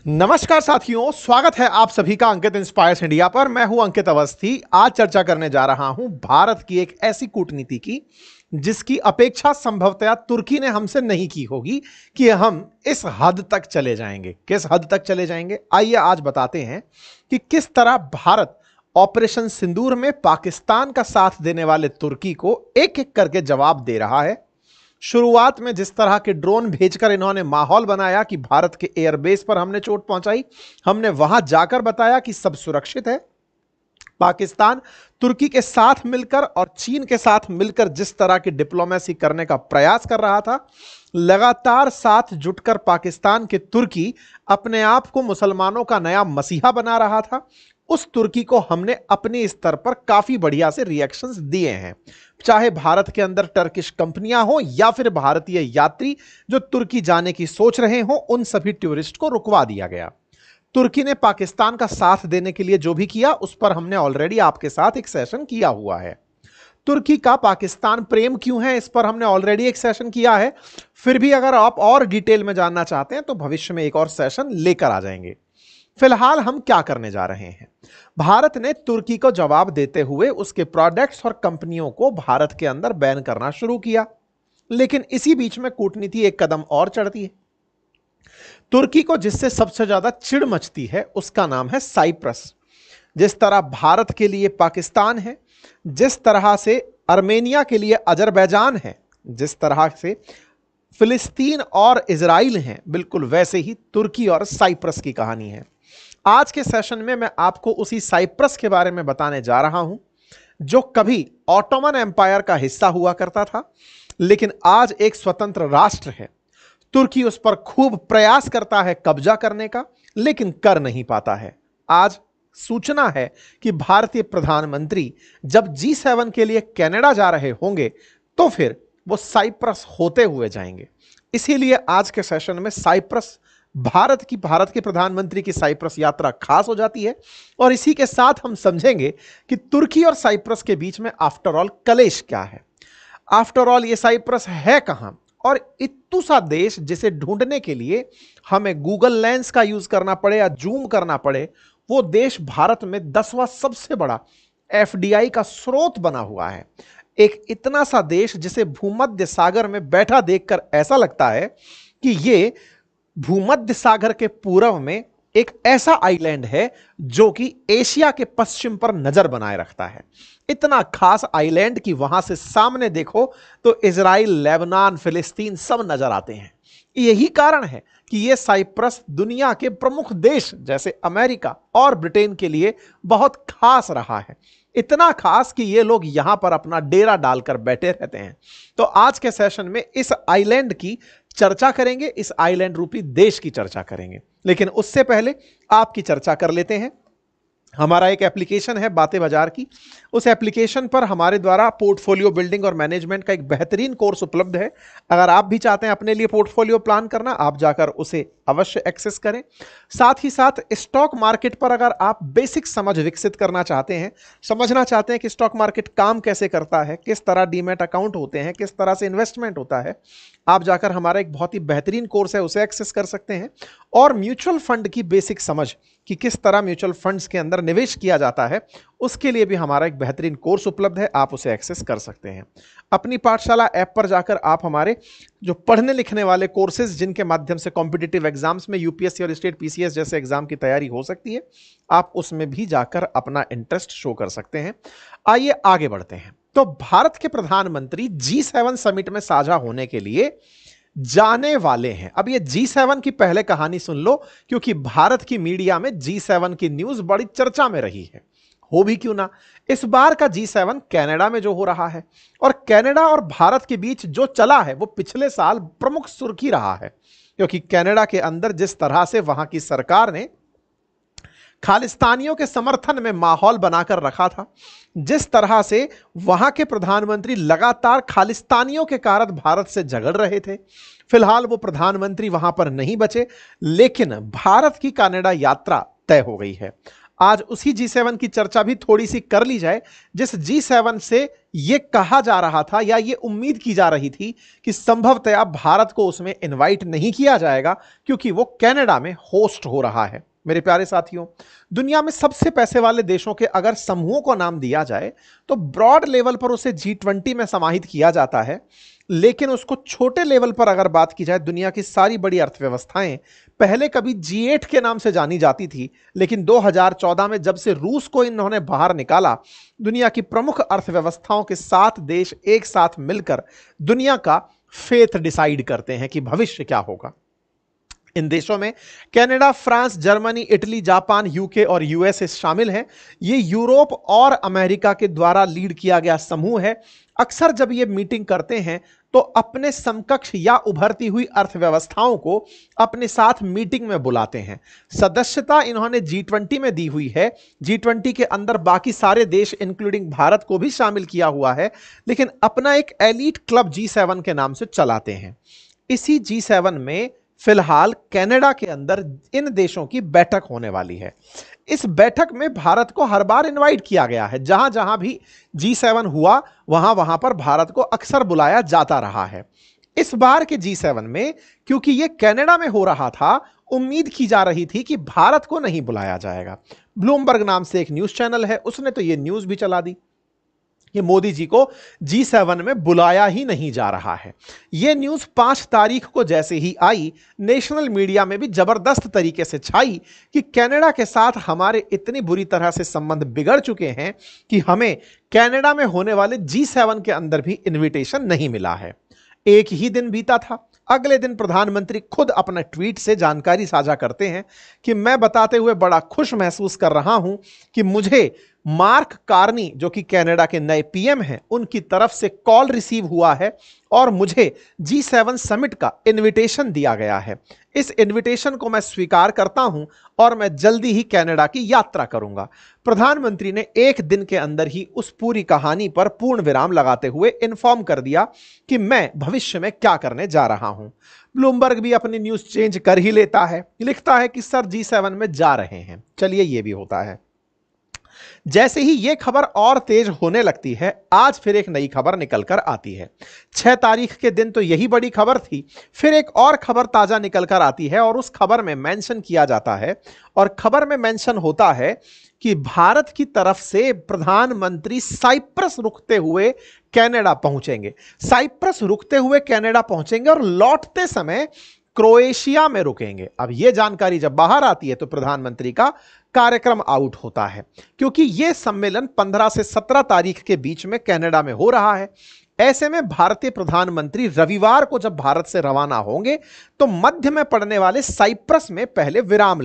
नमस्कार साथियों, स्वागत है आप सभी का अंकित इंस्पायर्स इंडिया पर। मैं हूं अंकित अवस्थी। आज चर्चा करने जा रहा हूं भारत की एक ऐसी कूटनीति की जिसकी अपेक्षा संभवतया तुर्की ने हमसे नहीं की होगी कि हम इस हद तक चले जाएंगे। किस हद तक चले जाएंगे, आइए आज बताते हैं कि किस तरह भारत ऑपरेशन सिंदूर में पाकिस्तान का साथ देने वाले तुर्की को एक एक करके जवाब दे रहा है। शुरुआत में जिस तरह के ड्रोन भेजकर इन्होंने माहौल बनाया कि भारत के एयरबेस पर हमने चोट पहुंचाई, हमने वहां जाकर बताया कि सब सुरक्षित है। पाकिस्तान तुर्की के साथ मिलकर और चीन के साथ मिलकर जिस तरह की डिप्लोमेसी करने का प्रयास कर रहा था, लगातार साथ जुटकर पाकिस्तान के तुर्की अपने आप को मुसलमानों का नया मसीहा बना रहा था। उस तुर्की को हमने अपने स्तर पर काफी बढ़िया से रिएक्शंस दिए हैं। चाहे भारत के अंदर टर्किश कंपनियां हो या फिर भारतीय यात्री जो तुर्की जाने की सोच रहे हो, उन सभी टूरिस्ट को रुकवा दिया गया। तुर्की ने पाकिस्तान का साथ देने के लिए जो भी किया उस पर हमने ऑलरेडी आपके साथ एक सेशन किया हुआ है। तुर्की का पाकिस्तान प्रेम क्यों है, इस पर हमने ऑलरेडी एक सेशन किया है। फिर भी अगर आप और डिटेल में जानना चाहते हैं तो भविष्य में एक और सेशन लेकर आ जाएंगे। फिलहाल हम क्या करने जा रहे हैं, भारत ने तुर्की को जवाब देते हुए उसके प्रोडक्ट्स और कंपनियों को भारत के अंदर बैन करना शुरू किया। लेकिन इसी बीच में कूटनीति एक कदम और चढ़ती है। तुर्की को जिससे सबसे ज्यादा चिढ़ मचती है उसका नाम है साइप्रस। जिस तरह भारत के लिए पाकिस्तान है, जिस तरह से अर्मेनिया के लिए अजरबैजान है, जिस तरह से फिलिस्तीन और इजराइल हैं, बिल्कुल वैसे ही तुर्की और साइप्रस की कहानी है। आज के सेशन में मैं आपको उसी साइप्रस के बारे में बताने जा रहा हूं जो कभी ऑटोमन एम्पायर का हिस्सा हुआ करता था, लेकिन आज एक स्वतंत्र राष्ट्र है। तुर्की उस पर खूब प्रयास करता है कब्जा करने का, लेकिन कर नहीं पाता है। आज सूचना है कि भारतीय प्रधानमंत्री जब G7 के लिए कनाडा जा रहे होंगे तो फिर वो साइप्रस होते हुए जाएंगे। इसीलिए आज के सेशन में साइप्रस, भारत के प्रधानमंत्री की साइप्रस यात्रा खास हो जाती है। और इसी के साथ हम समझेंगे कि तुर्की और साइप्रस के बीच में आफ्टर ऑल कलेश क्या है। आफ्टर ऑल ये साइप्रस है कहां, और इत्तू सा देश जिसे ढूंढने के लिए हमें गूगल लेंस का यूज करना पड़े या जूम करना पड़े, वो देश भारत में 10वां सबसे बड़ा FDI का स्रोत बना हुआ है। एक इतना सा देश जिसे भूमध्य सागर में बैठा देखकर ऐसा लगता है कि ये भूमध्य सागर के पूर्व में एक ऐसा आइलैंड है जो कि एशिया के पश्चिम पर नजर बनाए रखता है। इतना खास आइलैंड कि वहां से सामने देखो तो इजराइल, लेबनान, फिलिस्तीन सब नजर आते हैं। यही कारण है कि यह साइप्रस दुनिया के प्रमुख देश जैसे अमेरिका और ब्रिटेन के लिए बहुत खास रहा है। इतना खास कि ये लोग यहां पर अपना डेरा डालकर बैठे रहते हैं। तो आज के सेशन में इस आइलैंड की चर्चा करेंगे, इस आइलैंड रूपी देश की चर्चा करेंगे। लेकिन उससे पहले आपकी चर्चा कर लेते हैं। हमारा एक एप्लीकेशन है बातें बाजार की। उस एप्लीकेशन पर हमारे द्वारा पोर्टफोलियो बिल्डिंग और मैनेजमेंट का एक बेहतरीन कोर्स उपलब्ध है। अगर आप भी चाहते हैं अपने लिए पोर्टफोलियो प्लान करना, आप जाकर उसे अवश्य एक्सेस करें। साथ ही साथ स्टॉक मार्केट पर अगर आप बेसिक समझ विकसित करना चाहते हैं, समझना चाहते हैं कि स्टॉक मार्केट काम कैसे करता है, किस तरह डीमैट अकाउंट होते हैं, किस तरह से इन्वेस्टमेंट होता है, आप जाकर हमारा एक बहुत ही बेहतरीन कोर्स है उसे एक्सेस कर सकते हैं। और म्यूचुअल फंड की बेसिक समझ कि किस तरह म्यूचुअल फंड्स के अंदर निवेश किया जाता है, उसके लिए भी हमारा एक बेहतरीन कोर्स उपलब्ध है, आप उसे एक्सेस कर सकते हैं। अपनी पाठशाला ऐप पर जाकर आप हमारे जो पढ़ने लिखने वाले कोर्सेज जिनके माध्यम से कॉम्पिटिटिव एग्जाम्स में यूपीएससी और स्टेट PCS जैसे एग्जाम की तैयारी हो सकती है, आप उसमें भी जाकर अपना इंटरेस्ट शो कर सकते हैं। आइए आगे बढ़ते हैं। तो भारत के प्रधानमंत्री G7 समिट में साझा होने के लिए जाने वाले हैं। अब ये G7 की पहले कहानी सुन लो, क्योंकि भारत की मीडिया में G7 की न्यूज बड़ी चर्चा में रही है। हो भी क्यों ना, इस बार का G7 कनाडा में जो हो रहा है, और कनाडा और भारत के बीच जो चला है वो पिछले साल प्रमुख सुर्खी रहा है। क्योंकि कनाडा के अंदर जिस तरह से वहां की सरकार ने खालिस्तानियों के समर्थन में माहौल बनाकर रखा था, जिस तरह से वहां के प्रधानमंत्री लगातार खालिस्तानियों के कारण भारत से झगड़ रहे थे। फिलहाल वो प्रधानमंत्री वहां पर नहीं बचे, लेकिन भारत की कनाडा यात्रा तय हो गई है। आज उसी G7 की चर्चा भी थोड़ी सी कर ली जाए, जिस G7 से यह कहा जा रहा था या यह उम्मीद की जा रही थी कि संभवतया भारत को उसमें इनवाइट नहीं किया जाएगा क्योंकि वो कनाडा में होस्ट हो रहा है। मेरे प्यारे साथियों, दुनिया में सबसे पैसे वाले देशों के अगर समूहों को नाम दिया जाए तो ब्रॉड लेवल पर उसे G20 में समाहित किया जाता है, लेकिन उसको छोटे लेवल पर अगर बात की जाए, दुनिया की सारी बड़ी अर्थव्यवस्थाएं पहले कभी G8 के नाम से जानी जाती थी, लेकिन 2014 में जब से रूस को इन्होंने बाहर निकाला, दुनिया की प्रमुख अर्थव्यवस्थाओं के 7 देश एक साथ मिलकर दुनिया का फेथ डिसाइड करते हैं कि भविष्य क्या होगा। इन देशों में Canada, France, Germany, Italy, Japan, UK और यूएसए शामिल हैं। ये यूरोप और अमेरिका के द्वारा लीड किया गया समूह है। अक्सर जब ये मीटिंग करते हैं तो अपने समकक्ष या उभरती हुई अर्थव्यवस्थाओं को अपने साथ मीटिंग में बुलाते हैं। सदस्यता इन्होंने G20 में दी हुई है। G20 के अंदर बाकी सारे देश इंक्लूडिंग भारत को भी शामिल किया हुआ है, लेकिन अपना एक एलीट क्लब G7 के नाम से चलाते हैं। इसी G7 में फिलहाल कनाडा के अंदर इन देशों की बैठक होने वाली है। इस बैठक में भारत को हर बार इनवाइट किया गया है। जहां जहां भी G7 हुआ वहां वहां पर भारत को अक्सर बुलाया जाता रहा है। इस बार के G7 में क्योंकि यह कनाडा में हो रहा था, उम्मीद की जा रही थी कि भारत को नहीं बुलाया जाएगा। ब्लूमबर्ग नाम से एक न्यूज चैनल है, उसने तो यह न्यूज भी चला दी कि मोदी जी को G7 में बुलाया ही नहीं जा रहा है। यह न्यूज 5 तारीख को जैसे ही आई, नेशनल मीडिया में भी जबरदस्त तरीके से छाई कि कनाडा के साथ हमारे इतनी बुरी तरह से संबंध बिगड़ चुके हैं कि हमें कनाडा में होने वाले G7 के अंदर भी इनविटेशन नहीं मिला है। एक ही दिन बीता था, अगले दिन प्रधानमंत्री खुद अपना ट्वीट से जानकारी साझा करते हैं कि मैं बताते हुए बड़ा खुश महसूस कर रहा हूं कि मुझे मार्क कार्नी, जो कि कनाडा के नए पीएम हैं, उनकी तरफ से कॉल रिसीव हुआ है और मुझे G7 समिट का इनविटेशन दिया गया है। इस इनविटेशन को मैं स्वीकार करता हूं और मैं जल्दी ही कनाडा की यात्रा करूंगा। प्रधानमंत्री ने एक दिन के अंदर ही उस पूरी कहानी पर पूर्ण विराम लगाते हुए इन्फॉर्म कर दिया कि मैं भविष्य में क्या करने जा रहा हूं। ब्लूमबर्ग भी अपनी न्यूज चेंज कर ही लेता है, लिखता है कि सर G7 में जा रहे हैं। चलिए, यह भी होता है। जैसे ही यह खबर और तेज होने लगती है, आज फिर एक नई खबर निकलकर आती है। 6 तारीख के दिन तो यही बड़ी खबर थी, फिर एक और खबर ताजा निकलकर आती है और उस खबर में मेंशन किया जाता है, और खबर में मेंशन होता है कि भारत की तरफ से प्रधानमंत्री साइप्रस रुकते हुए कनाडा पहुंचेंगे। साइप्रस रुकते हुए कनाडा पहुंचेंगे और लौटते समय क्रोएशिया में रुकेंगे। अब यह जानकारी जब बाहर आती है तो प्रधानमंत्री का कार्यक्रम आउट होता है, क्योंकि यह सम्मेलन 15 से 17 तारीख के बीच में कनाडा में हो रहा है। ऐसे में भारतीय प्रधानमंत्री रविवार को जब भारत से रवाना होंगे तो मध्य में पड़ने वाले साइप्रस में पहले विराम